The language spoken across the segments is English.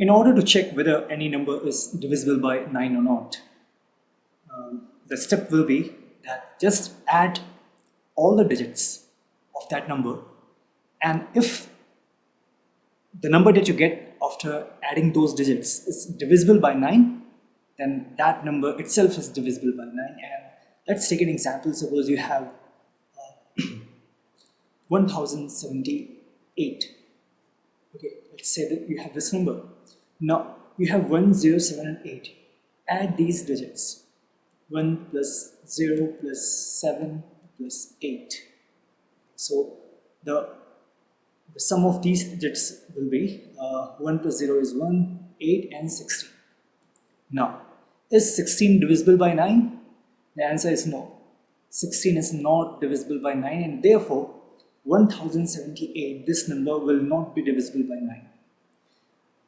In order to check whether any number is divisible by 9 or not, the step will be that just add all the digits of that number, and if the number that you get after adding those digits is divisible by 9, then that number itself is divisible by 9. And let's take an example. Suppose you have 1078. Okay, let's say that you have this number. Now you have 1, 0, 7 and 8. Add these digits. 1 plus 0 plus 7 plus 8. So the sum of these digits will be 1 plus 0 is 1, 8 and 16. Now, is 16 divisible by 9? The answer is no. 16 is not divisible by 9, and therefore 1078, this number will not be divisible by 9.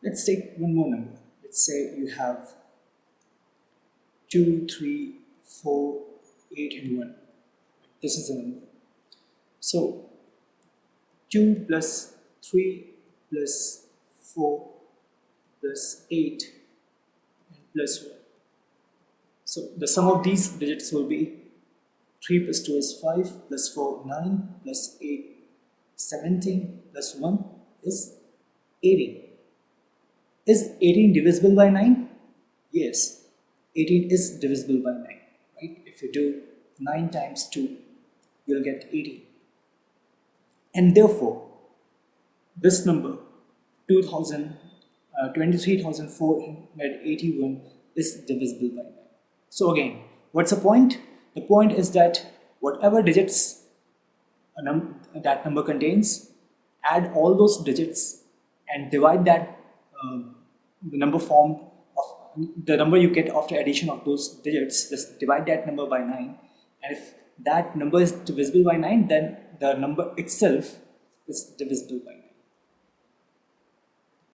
Let's take one more number. Let's say you have 2, 3, 4, 8 and 1. This is the number. So 2 plus 3 plus 4 plus 8 and plus 1. So the sum of these digits will be 3 plus 2 is 5 plus 4 9 plus 8 17 plus 1 is 18. Is 18 divisible by 9? Yes, 18 is divisible by 9. Right? If you do 9 times 2, you'll get 18. And therefore, this number 23,481 is divisible by 9. So again, what's the point? The point is that whatever digits that number contains, add all those digits and divide that the number formed of the number you get after addition of those digits. Just divide that number by 9, and if that number is divisible by 9, then the number itself is divisible by 9.